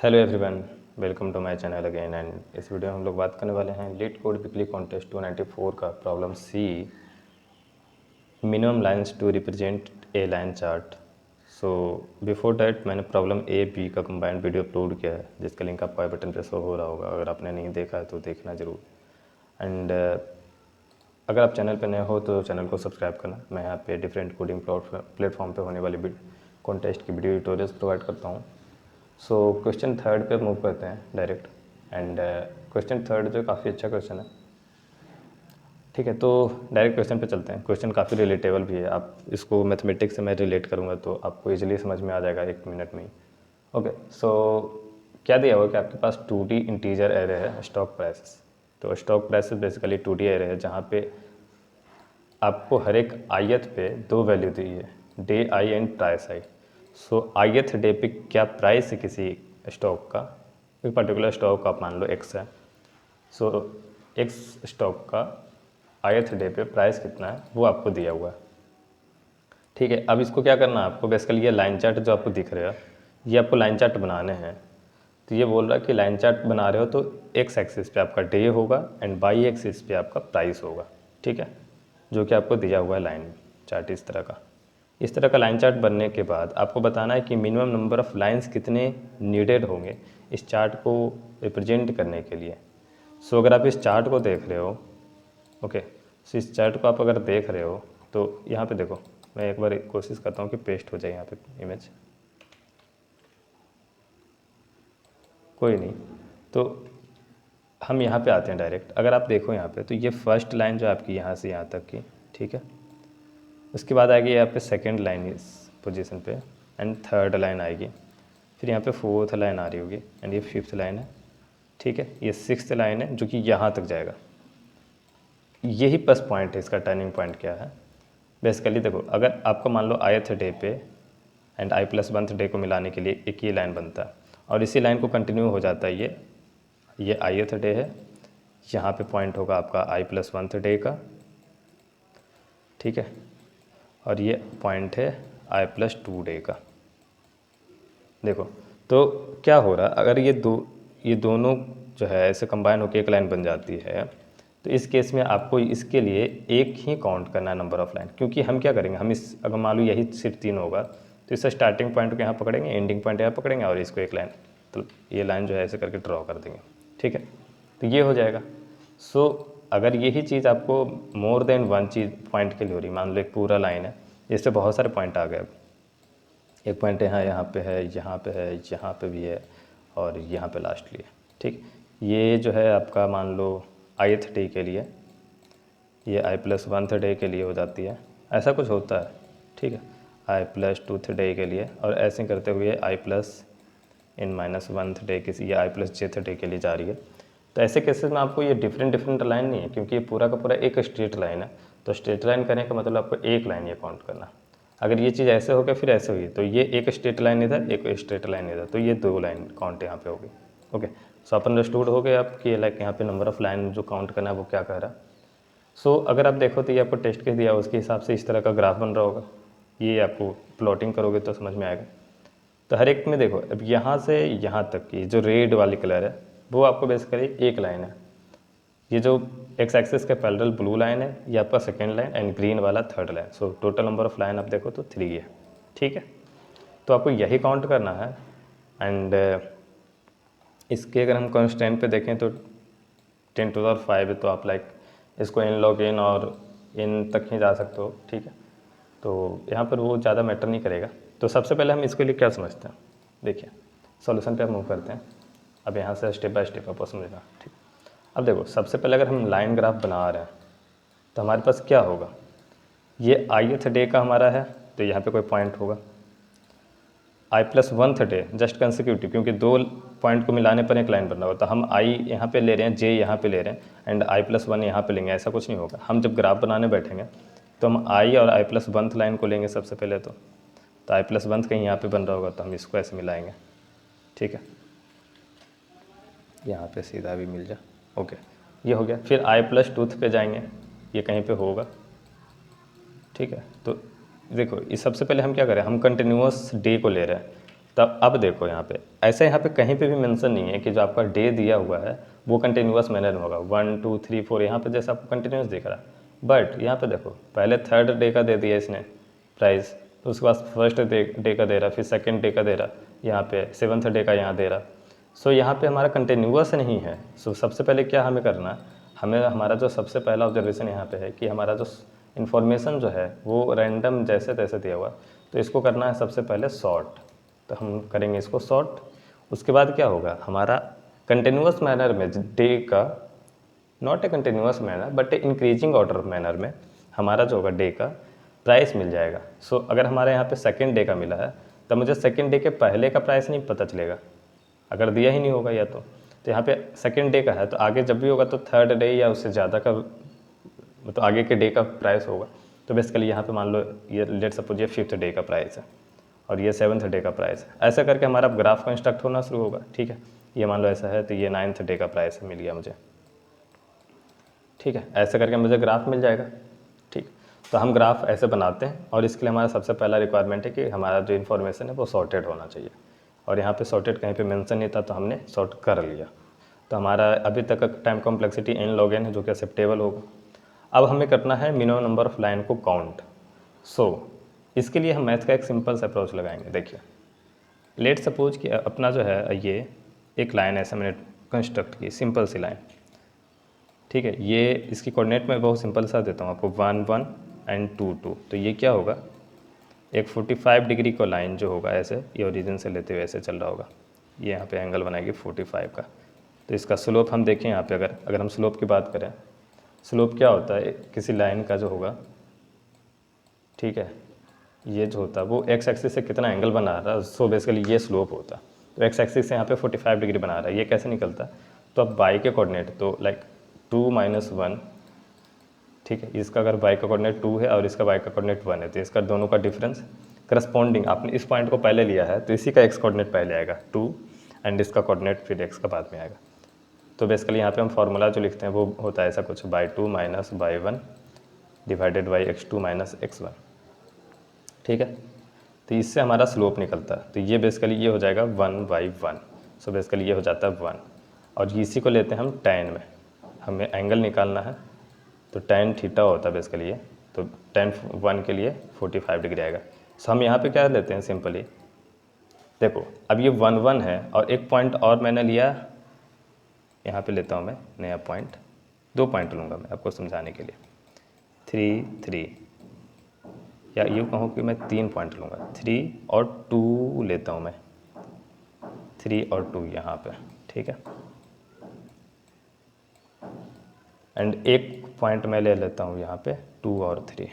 Hello everyone, welcome to my channel again. And इस video में हम लोग बात करने वाले हैं लीड कोड वीकली कॉन्टेस्ट 294 का problem C, minimum lines to represent a line chart. So before that मैंने प्रॉब्लम ए बी का कंबाइंड वीडियो अपलोड किया है, जिसका लिंक आपको आई बटन पे शो हो रहा होगा। अगर आपने नहीं देखा है तो देखना ज़रूर। एंड अगर आप चैनल पर नए हो तो चैनल को सब्सक्राइब करना। मैं यहाँ पे डिफरेंट कोडिंग प्लेटफॉर्म पे होने वाली कॉन्टेस्ट की वीडियो ट्यूटोरियल्स प्रोवाइड करता हूँ। सो क्वेश्चन थर्ड पे मूव करते हैं डायरेक्ट। एंड क्वेश्चन थर्ड जो काफ़ी अच्छा क्वेश्चन है, ठीक है। तो डायरेक्ट क्वेश्चन पे चलते हैं। क्वेश्चन काफ़ी रिलेटेबल भी है। आप इसको मैथमेटिक्स से मैं रिलेट करूँगा तो आपको इजीली समझ में आ जाएगा 1 मिनट में ही। ओके, सो क्या दिया हुआ कि आपके पास 2D इंटीजर एरे है स्टॉक प्राइसेस। तो stock prices basically 2D array है जहाँ पे आपको हर एक आयत पे 2 वैल्यू दी है, day I and price I. So आयत डे पे क्या प्राइस है किसी स्टॉक का, एक पर्टिकुलर स्टॉक का आप मान लो एक्स है। सो एक्स स्टॉक का आयत डे पे प्राइस कितना है वो आपको दिया हुआ है, ठीक है। अब इसको क्या करना है आपको, बेसिकली ये लाइन चार्ट जो आपको दिख रहा है ये आपको लाइन चार्ट बनाने हैं। तो ये बोल रहा है कि लाइन चार्ट बना रहे हो तो एक्स एक्सिस पे आपका डे होगा एंड वाई एक्सिस पे आपका प्राइस होगा, ठीक है, जो कि आपको दिया हुआ है लाइन चार्ट इस तरह का लाइन चार्ट बनने के बाद आपको बताना है कि मिनिमम नंबर ऑफ़ लाइंस कितने नीडेड होंगे इस चार्ट को रिप्रेजेंट करने के लिए। सो अगर आप इस चार्ट को देख रहे हो, ओके, सो इस चार्ट को आप अगर देख रहे हो तो यहाँ पे देखो, मैं एक बार कोशिश करता हूँ कि पेस्ट हो जाए यहाँ पे इमेज, कोई नहीं। तो हम यहाँ पे आते हैं डायरेक्ट। अगर आप देखो यहाँ पे तो ये फर्स्ट लाइन जो आपकी यहाँ से यहाँ तक की, ठीक है, उसके बाद आएगी यहाँ पे सेकंड लाइन इस पोजीशन पे एंड थर्ड लाइन आएगी, फिर यहाँ पे फोर्थ लाइन आ रही होगी एंड ये फिफ्थ लाइन है, ठीक है, ये सिक्स्थ लाइन है जो कि यहाँ तक जाएगा। यही प्लस पॉइंट है इसका। टर्निंग पॉइंट क्या है, बेसिकली देखो, अगर आपका मान लो ith डे पे and i plus 1th day को मिलाने के लिए एक ये लाइन बनता है और इसी लाइन को कंटिन्यू हो जाता है। ये ith डे है, यहाँ पे पॉइंट होगा आपका i प्लस 1th डे का, ठीक है, और ये पॉइंट है i प्लस 2 डे का। देखो तो क्या हो रहा है, अगर ये दोनों जो है ऐसे कंबाइन होकर एक लाइन बन जाती है तो इस केस में आपको इसके लिए एक ही काउंट करना है नंबर ऑफ़ लाइन। क्योंकि हम क्या करेंगे, हम इस अगर मान लो यही सिर्फ 3 होगा तो इससे स्टार्टिंग पॉइंट को यहाँ पकड़ेंगे, एंडिंग पॉइंट यहाँ पकड़ेंगे और इसको एक लाइन, तो ये लाइन जो है ऐसे करके ड्रॉ कर देंगे, ठीक है, तो ये हो जाएगा। सो अगर यही चीज़ आपको मोर देन वन चीज़ पॉइंट के लिए हो रही, मान लो एक पूरा लाइन है, इससे बहुत सारे पॉइंट आ गए। अब एक पॉइंट यहाँ पे है, यहाँ पे है, यहाँ पे भी है और यहाँ पे लास्टली है, ठीक। ये जो है आपका मान लो ith डे के लिए, ये i प्लस 1th डे के लिए हो जाती है, ऐसा कुछ होता है, ठीक है, i प्लस 2th डे के लिए, और ऐसे करते हुए i plus in minus 1th day के, ये i प्लस jth डे के लिए जा रही है। तो ऐसे केसेस में आपको ये डिफरेंट लाइन नहीं है, क्योंकि ये पूरा का पूरा एक स्ट्रेट लाइन है। तो स्ट्रेट लाइन करने का मतलब आपको एक लाइन ये काउंट करना। अगर ये चीज़ ऐसे हो गया फिर ऐसे हुई तो ये एक स्ट्रेट लाइन इधर, एक स्ट्रेट लाइन इधर, तो ये 2 लाइन काउंट यहाँ पे होगी। ओके, सो आप अंडरस्टूड हो गए आपकी, लाइक यहाँ पे नंबर ऑफ़ लाइन जो काउंट करना है वो क्या कह रहा है। सो अगर आप देखो तो ये आपको टेस्ट केस दिया, उसके हिसाब से इस तरह का ग्राफ बन रहा होगा। ये आपको प्लॉटिंग करोगे तो समझ में आएगा। तो हर एक में देखो, अब यहाँ से यहाँ तक की जो रेड वाली कलर है वो आपको बेसिकली एक लाइन है। ये जो एक्स एक्सिस के पैरेलल ब्लू लाइन है ये आपका सेकेंड लाइन एंड ग्रीन वाला third line. So total number of line आप देखो तो 3 है, ठीक है। तो आपको यही काउंट करना है। एंड इसके अगर हम कॉन्स्टेंट पे देखें तो 10 to the power 5 है, तो आप लाइक इसको इन लॉग इन और इन तक ही जा सकते हो, ठीक है। तो यहाँ पर वो ज़्यादा मैटर नहीं करेगा। तो सबसे पहले हम इसके लिए क्या समझते हैं, देखिए सॉल्यूशन पे मूव करते हैं। अब यहाँ से स्टेप बाय स्टेप आपको समझना, ठीक। अब देखो सबसे पहले अगर हम लाइन ग्राफ बना रहे हैं तो हमारे पास क्या होगा, ये ith डे का हमारा है तो यहाँ पे कोई पॉइंट होगा, i plus 1th day just consecutive, क्योंकि 2 पॉइंट को मिलाने पर एक लाइन बनना होता है। हम i यहाँ पे ले रहे हैं, j यहाँ पे ले रहे हैं एंड i प्लस 1 यहाँ पे लेंगे, ऐसा कुछ नहीं होगा। हम जब ग्राफ बनाने बैठेंगे तो हम i और i प्लस 1th लाइन को लेंगे सबसे पहले। तो i प्लस 1th कहीं यहाँ पे बन रहा होगा तो हम इसको ऐसे मिलाएंगे, ठीक है, यहाँ पे सीधा भी मिल जाए, ओके, ये हो गया। फिर i प्लस 2th पे जाएंगे, ये कहीं पे होगा, ठीक है। तो देखो इस सबसे पहले हम क्या करें, हम कंटिन्यूस डे को ले रहे हैं, तब अब देखो यहाँ पे ऐसे यहाँ पे कहीं पे भी मेंशन नहीं है कि जो आपका डे दिया हुआ है वो कंटिन्यूअस मैनर में होगा 1 2 3 4 यहाँ पे जैसे आपको कंटिन्यूस दिख रहा है, बट यहाँ पे देखो पहले थर्ड डे का दे दिया इसने प्राइस, तो उसके बाद फर्स्ट डे का दे रहा, फिर सेकंड डे का दे रहा, यहाँ पे सेवन्थ डे का यहाँ दे रहा। सो यहाँ पे हमारा कंटिन्यूस नहीं है। सो सबसे पहले क्या हमें करना, हमें हमारा जो सबसे पहला ऑब्जर्वेशन यहाँ पे है कि हमारा जो इन्फॉर्मेशन जो है वो रैंडम जैसे तैसे दिया हुआ, तो इसको करना है सबसे पहले सॉर्ट। तो हम करेंगे इसको सॉर्ट। उसके बाद क्या होगा, हमारा कंटिन्यूस मैनर में डे का, not a continuous manner but A increasing order manner में हमारा जो होगा डे का प्राइस मिल जाएगा। सो अगर हमारे यहाँ पे सेकेंड डे का मिला है तब मुझे सेकेंड डे के पहले का प्राइस नहीं पता चलेगा, अगर दिया ही नहीं होगा या तो यहाँ पे सेकेंड डे का है तो आगे जब भी होगा तो थर्ड डे या उससे ज़्यादा का मतलब आगे के डे का प्राइस होगा। तो बेसिकली यहाँ पे मान लो ये लेट सपोज ये फिफ्थ डे का प्राइस है और ये सेवन्थ डे का प्राइस है, ऐसा करके हमारा ग्राफ कंस्ट्रक्ट होना शुरू होगा। ठीक है, ये मान लो ऐसा है तो ये नाइन्थ डे का प्राइस मिल गया मुझे। ठीक है, ऐसे करके मुझे ग्राफ मिल जाएगा। ठीक, तो हम ग्राफ ऐसे बनाते हैं और इसके लिए हमारा सबसे पहला रिक्वायरमेंट है कि हमारा जो इन्फॉर्मेशन है वो सॉर्टेड होना चाहिए, और यहाँ पे सॉर्टेड कहीं पे मेंशन नहीं था तो हमने सॉर्ट कर लिया। तो हमारा अभी तक का time complexity n log n है जो कि एक्सेप्टेबल होगा। अब हमें करना है मिनिमम नंबर ऑफ लाइन को काउंट। सो इसके लिए हम मैथ का एक सिंपल सा अप्रोच लगाएंगे। देखिए लेट सपोज कि अपना जो है ये एक लाइन ऐसे मैंने कंस्ट्रक्ट की, सिंपल सी लाइन। ठीक है, ये इसकी कोऑर्डिनेट में बहुत सिंपल सा देता हूँ आपको 1 1 एंड 2 2। तो ये क्या होगा, एक 45 डिग्री का लाइन जो होगा ऐसे ये ओरिजिन से लेते हुए ऐसे चल रहा होगा, ये यहाँ पे एंगल बनाएगी 45 का। तो इसका स्लोप हम देखें यहाँ पे, अगर हम स्लोप की बात करें, स्लोप क्या होता है किसी लाइन का जो होगा, ठीक है, ये जो होता है वो एक्स एक्सिस से कितना एंगल बना रहा है, सो बेसिकली ये स्लोप होता है। तो एक्स एक्सिस से यहाँ पे 45 डिग्री बना रहा है, ये कैसे निकलता है, तो अब बाई के कोऑर्डिनेट तो लाइक 2 - 1, ठीक है, इसका अगर बाई का कोऑर्डिनेट 2 है और इसका बाई का कोऑर्डिनेट 1 है तो इसका दोनों का डिफरेंस करस्पॉन्डिंग, आपने इस पॉइंट को पहले लिया है तो इसी का एक्स कोऑर्डिनेट पहले आएगा 2 एंड इसका कोऑर्डिनेट फिर एक्स का बाद में आएगा। तो बेसिकली यहाँ पे हम फार्मूला जो लिखते हैं वो होता है ऐसा कुछ, by 2 - by 1 divided by x2 - x1। ठीक है, तो इससे हमारा स्लोप निकलता है। तो ये बेसिकली ये हो जाएगा 1/1। सो बेसिकली ये हो जाता है 1, और इसी को लेते हैं हम tan में, हमें एंगल निकालना है तो tan थीटा होता है बेसिकली ये, तो tan 1 के लिए 45 डिग्री आएगा। सो हम यहाँ पे क्या लेते हैं सिंपली, देखो अब ये 1 1 है और एक पॉइंट और मैंने लिया, यहाँ पे लेता हूँ मैं नया पॉइंट, 2 पॉइंट लूँगा मैं आपको समझाने के लिए, 3 3, या यूँ कहूँ कि मैं 3 पॉइंट लूँगा, 3 और 2 लेता हूँ मैं, 3 और 2 यहाँ पे। ठीक है, एंड एक पॉइंट मैं ले लेता हूँ यहाँ पे 2 और 3।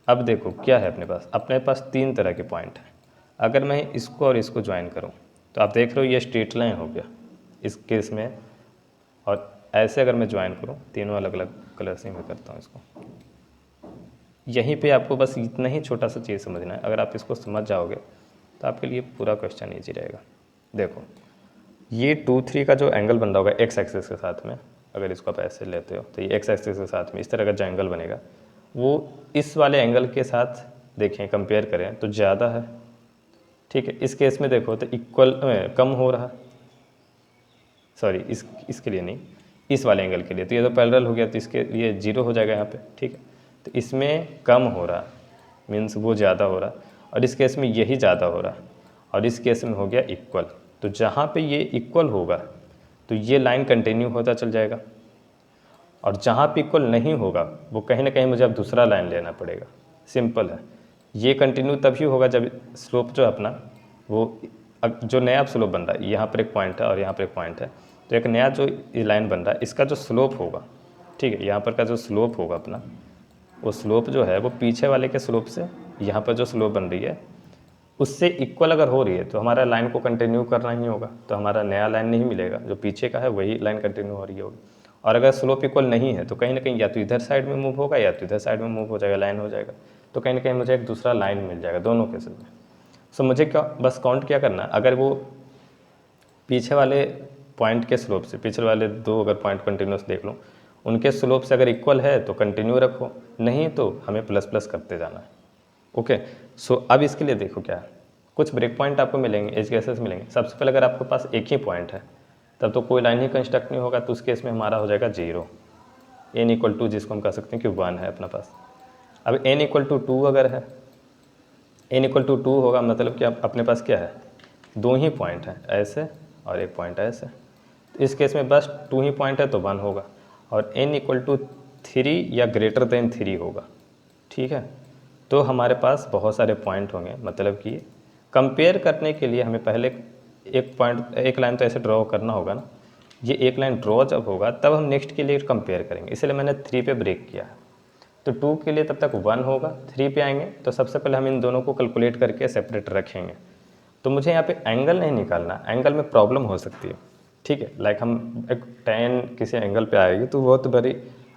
अब देखो क्या है अपने पास 3 तरह के पॉइंट हैं। अगर मैं इसको और इसको ज्वाइन करूँ तो आप देख रहे हो ये स्ट्रेट लाइन हो गया इस केस में, और ऐसे अगर मैं ज्वाइन करूँ, तीनों अलग अलग कलर से मैं करता हूँ इसको, यहीं पे आपको बस इतना ही छोटा सा चीज़ समझना है। अगर आप इसको समझ जाओगे तो आपके लिए पूरा क्वेश्चन ईजी रहेगा। देखो ये 2 3 का जो एंगल बन रहा होगा एक्स एक्सिस के साथ में, अगर इसको आप ऐसे लेते हो तो ये एक्स एक्सिस के साथ में इस तरह का जो एंगल बनेगा वो इस वाले एंगल के साथ देखें कंपेयर करें तो ज़्यादा है। ठीक है, इस केस में देखो तो इक्वल कम हो रहा, सॉरी इसके लिए नहीं, इस वाले एंगल के लिए, तो ये तो पैरेलल हो गया तो इसके ये 0 हो जाएगा यहाँ पे। ठीक है, तो इसमें कम हो रहा मीन्स वो ज़्यादा हो रहा, और इस केस में यही ज़्यादा हो रहा, और इस केस में हो गया इक्वल। तो जहाँ पे ये इक्वल होगा तो ये लाइन कंटिन्यू होता चल जाएगा, और जहाँ पे इक्वल नहीं होगा वो कहीं ना कहीं मुझे अब दूसरा लाइन लेना पड़ेगा। सिंपल है, ये कंटिन्यू तभी होगा जब स्लोप जो अपना वो जो नया स्लोप बन रहा है, यहाँ पर एक पॉइंट है और यहाँ पर एक पॉइंट है, तो एक नया जो लाइन बन रहा है इसका जो स्लोप होगा, ठीक है, यहाँ पर का जो स्लोप होगा अपना, वो स्लोप जो है वो पीछे वाले के स्लोप से यहाँ पर जो स्लोप बन रही है उससे इक्वल अगर हो रही है तो हमारा लाइन को कंटिन्यू करना ही होगा, तो हमारा नया लाइन नहीं मिलेगा, जो पीछे का है वही लाइन कंटिन्यू हो रही होगी। और अगर स्लोप इक्वल नहीं है तो कहीं ना कहीं या तो इधर साइड में मूव होगा या तो इधर साइड में मूव हो जाएगा, लाइन हो जाएगा, तो कहीं ना कहीं मुझे एक दूसरा लाइन मिल जाएगा दोनों केसेस में। सो मुझे क्या बस काउंट क्या करना है, अगर वो पीछे वाले पॉइंट के स्लोप से, पीछे वाले 2 अगर पॉइंट कंटिन्यूस देख लो, उनके स्लोप से अगर इक्वल है तो कंटिन्यू रखो, नहीं तो हमें प्लस प्लस करते जाना है। ओके, सो अब इसके लिए देखो क्या है, कुछ ब्रेक पॉइंट आपको मिलेंगे, एज केसेस मिलेंगे। सबसे पहले अगर आपके पास एक ही पॉइंट है तब तो कोई लाइन ही कंस्ट्रक्ट नहीं होगा, तो उस केस में हमारा हो जाएगा 0, n इक्वल टू जिसको हम कह सकते हैं कि 1 है अपना पास। अब n इक्वल टू 2 अगर है, n इक्वल टू 2 होगा मतलब कि आप अपने पास क्या है, 2 ही पॉइंट है, ऐसे और एक पॉइंट ऐसे। तो इस केस में बस 2 ही पॉइंट है तो 1 होगा, और n इक्वल टू 3 या ग्रेटर देन 3 होगा, ठीक है। तो हमारे पास बहुत सारे पॉइंट होंगे, मतलब कि कंपेयर करने के लिए हमें पहले एक लाइन तो ऐसे ड्रॉ करना होगा ना। ये एक लाइन ड्रॉ जब होगा तब हम नेक्स्ट के लिए कंपेयर करेंगे, इसलिए मैंने 3 पे ब्रेक किया है। तो 2 के लिए तब तक 1 होगा, 3 पे आएंगे तो सबसे पहले हम इन दोनों को कैलकुलेट करके सेपरेट रखेंगे। तो मुझे यहाँ पे एंगल नहीं निकालना, एंगल में प्रॉब्लम हो सकती है, ठीक है। लाइक हम एक tan किसी एंगल पे आएगी तो बहुत बड़ी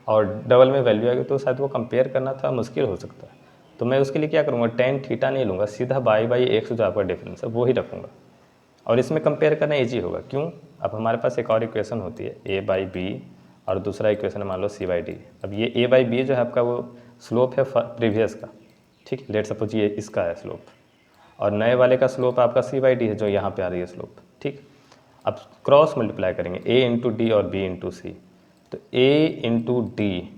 और डबल में वैल्यू आएगी, तो शायद वो कंपेयर करना थोड़ा मुश्किल हो सकता है। तो मैं उसके लिए क्या करूँगा, tan थीटा नहीं लूँगा, सीधा y/x जो आपका डिफरेंस है वो ही रखूँगा, और इसमें कंपेयर करना ईजी होगा। क्यों, अब हमारे पास एक और इक्वेशन होती है a/b, और दूसरा इक्वेशन मान लो c/d। अब ये a/b जो है आपका वो स्लोप है प्रीवियस का, ठीक है। लेट सपोज ये इसका है स्लोप, और नए वाले का स्लोप आपका c/d है जो यहाँ पे आ रही है स्लोप, ठीक। अब क्रॉस मल्टीप्लाई करेंगे a इंटू डी और b इंटू सी, तो a इंटू डी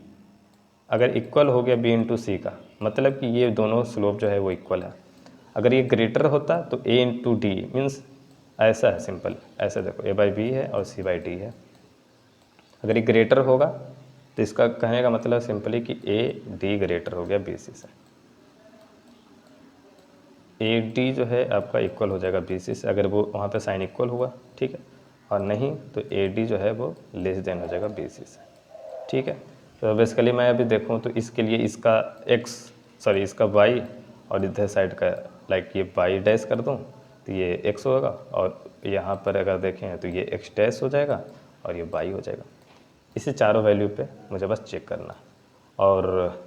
अगर इक्वल हो गया b इंटू सी का, मतलब कि ये दोनों स्लोप जो है वो इक्वल है। अगर ये ग्रेटर होता तो a इंटू डी मीन्स ऐसा है सिंपल, ऐसा देखो a/b है और c/d है। अगर ये ग्रेटर होगा तो इसका कहने का मतलब सिंपली कि AD ग्रेटर हो गया BC से, AD जो है आपका इक्वल हो जाएगा BC से, अगर वो वहाँ पे साइन इक्वल हुआ, ठीक है, और नहीं तो AD जो है वो लेस देन हो जाएगा BC से, ठीक है। तो बेसिकली मैं अभी देखूँ तो इसके लिए इसका इसका y और इधर साइड का लाइक ये y डैश कर दूँ तो ये x होगा, और यहाँ पर अगर देखें तो ये x डैश हो जाएगा और ये y हो जाएगा। इसी चारों वैल्यू पे मुझे बस चेक करना है, और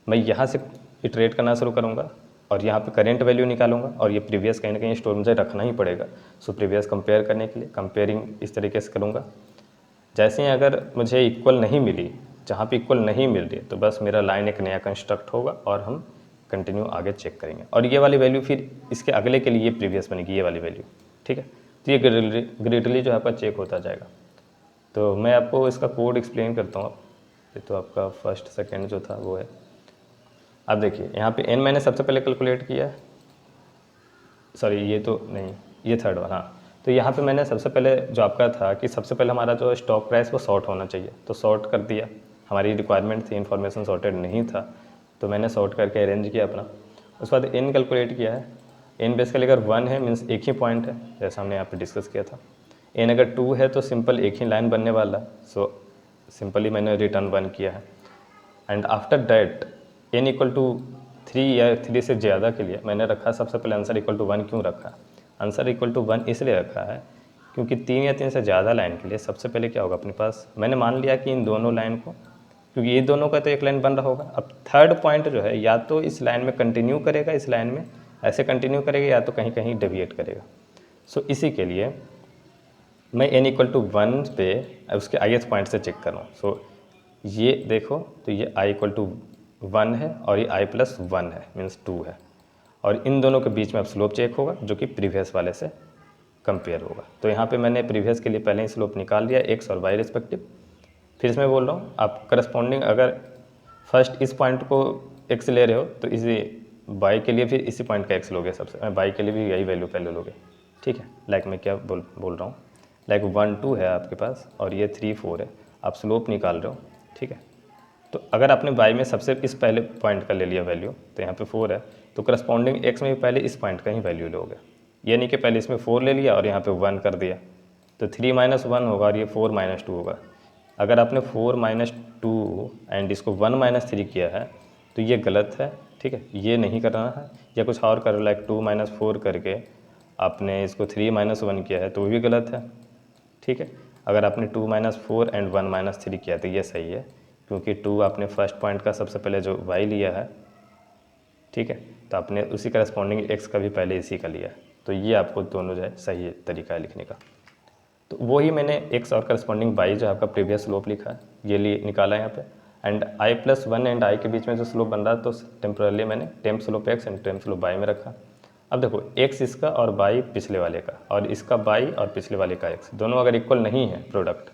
मैं यहाँ से इटरेट करना शुरू करूँगा और यहाँ पे करंट वैल्यू निकालूंगा, और ये प्रीवियस कहीं ना कहीं स्टोर मुझे रखना ही पड़ेगा। सो प्रीवियस कंपेयर करने के लिए कंपेयरिंग इस तरीके से करूँगा। जैसे ही अगर मुझे इक्वल नहीं मिली, जहाँ पे इक्वल नहीं मिल रही, तो बस मेरा लाइन एक नया कंस्ट्रक्ट होगा और हम कंटिन्यू आगे चेक करेंगे, और ये वाली वैल्यू फिर इसके अगले के लिए प्रीवियस बनेगी, ये वाली वैल्यू, ठीक है। तो ये ग्रेडली जो है आपका चेक होता जाएगा। तो मैं आपको इसका कोड एक्सप्लेन करता हूँ। ये तो आपका फर्स्ट सेकेंड जो था वो है। अब देखिए यहाँ पे n मैंने सबसे पहले कैलकुलेट किया है, सॉरी ये तो नहीं, ये थर्ड वन, हाँ। तो यहाँ पे मैंने सबसे पहले जो आपका था कि सबसे पहले हमारा जो स्टॉक प्राइस वो शॉर्ट होना चाहिए, तो शॉर्ट कर दिया, हमारी रिक्वायरमेंट थी, इन्फॉर्मेशन सॉर्टेड नहीं था, तो मैंने शॉर्ट करके अरेंज किया अपना। उसके बाद n कैलकुलेट किया है। n बेसिकली अगर 1 है मीन्स एक ही पॉइंट है, जैसा हमने यहाँ पे डिस्कस किया था। n अगर 2 है तो सिंपल एक ही लाइन बनने वाला, सो सिंपली मैंने रिटर्न 1 किया है। And after that n equal to 3 या 3 से ज़्यादा के लिए मैंने रखा सबसे पहले आंसर इक्वल टू 1। क्यों रखा आंसर इक्वल टू 1 इसलिए रखा है क्योंकि 3 या 3 से ज़्यादा लाइन के लिए सबसे पहले क्या होगा अपने पास, मैंने मान लिया कि इन दोनों लाइन को, क्योंकि ये दोनों का तो एक लाइन बन रहा होगा। अब थर्ड पॉइंट जो है या तो इस लाइन में कंटिन्यू करेगा, इस लाइन में ऐसे कंटिन्यू करेगा, या तो कहीं कहीं डेविएट करेगा। सो इसी के लिए मैं n इक्वल टू 1 पे उसके ith पॉइंट से चेक कर रहा हूँ। सो ये देखो तो ये i इक्वल टू 1 है और ये i प्लस 1 है मीन्स 2 है, और इन दोनों के बीच में अब स्लोप चेक होगा जो कि प्रीवियस वाले से कंपेयर होगा। तो यहाँ पे मैंने प्रीवियस के लिए पहले ही स्लोप निकाल लिया x और y रिस्पेक्टिव। फिर इसमें बोल रहा हूँ आप करस्पॉन्डिंग अगर फर्स्ट इस पॉइंट को x ले रहे हो तो इसी y के लिए फिर इसी पॉइंट का x लोगे, सबसे y के लिए भी यही वैल्यू पहले लोगे, ठीक है। लाइक मैं क्या बोल रहा हूँ, लाइक 1 2 है आपके पास और ये 3 4 है, आप स्लोप निकाल रहे हो, ठीक है। तो अगर आपने y में सबसे इस पहले पॉइंट का ले लिया वैल्यू, तो यहाँ पे 4 है, तो करस्पॉन्डिंग x में भी पहले इस पॉइंट का ही वैल्यू लोगे, यानी कि पहले इसमें 4 ले लिया और यहाँ पे 1 कर दिया, तो 3 - 1 होगा और ये 4 - 2 होगा। अगर आपने 4 - 2 एंड इसको 1 - 3 किया है तो ये गलत है, ठीक है, ये नहीं करना है। या कुछ और करो लाइक 2 - 4 करके आपने इसको 3 - 1 किया है तो वो भी गलत है, ठीक है। अगर आपने 2 - 4 एंड 1 - 3 किया तो ये सही है, क्योंकि 2 आपने फर्स्ट पॉइंट का सबसे पहले जो y लिया है, ठीक है, तो आपने उसी करस्पॉन्डिंग x का भी पहले इसी का लिया है, तो ये आपको दोनों जो है सही तरीका है लिखने का। तो वही मैंने x और करस्पॉन्डिंग y जो आपका प्रीवियस स्लोप लिखा है ये लिए निकाला है यहाँ पे, एंड i + 1 एंड i के बीच में जो स्लोप बन रहा है तो टेम्परली मैंने temp slope x and temp slope y में रखा। अब देखो x इसका और y पिछले वाले का, और इसका y और पिछले वाले का x, दोनों अगर इक्वल नहीं है प्रोडक्ट,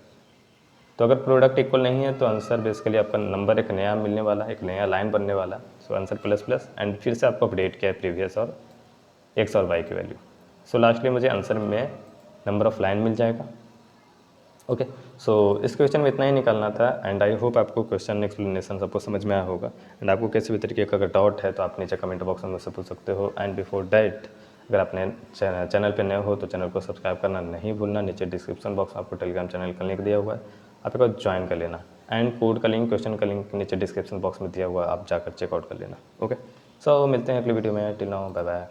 तो अगर प्रोडक्ट इक्वल नहीं है तो आंसर बेसिकली आपका नंबर एक नया मिलने वाला, एक नया लाइन बनने वाला। So answer plus plus, and फिर से आपको अपडेट किया है प्रीवियस और x और y की वैल्यू। सो लास्टली मुझे आंसर में नंबर ऑफ लाइन मिल जाएगा। ओके, सो इस क्वेश्चन में इतना ही निकालना था, एंड आई होप आपको क्वेश्चन एक्सप्लेनेशन सबको समझ में आया होगा। एंड आपको किसी भी तरीके का अगर डाउट है तो आप नीचे कमेंट बॉक्स में मुझसे पूछ सकते हो। एंड बिफोर डैट, अगर आपने चैनल पे नए हो तो चैनल को सब्सक्राइब करना नहीं भूलना। नीचे डिस्क्रिप्शन बॉक्स में आपको टेलीग्राम चैनल का लिंक दिया हुआ है, आप एक बार ज्वाइन कर लेना। एंड कोड का लिंक, क्वेश्चन का लिंक नीचे डिस्क्रिप्शन बॉक्स में दिया हुआ है, आप जाकर चेकआउट कर लेना। ओके, सो मिलते हैं अगली वीडियो में। Till now, bye bye.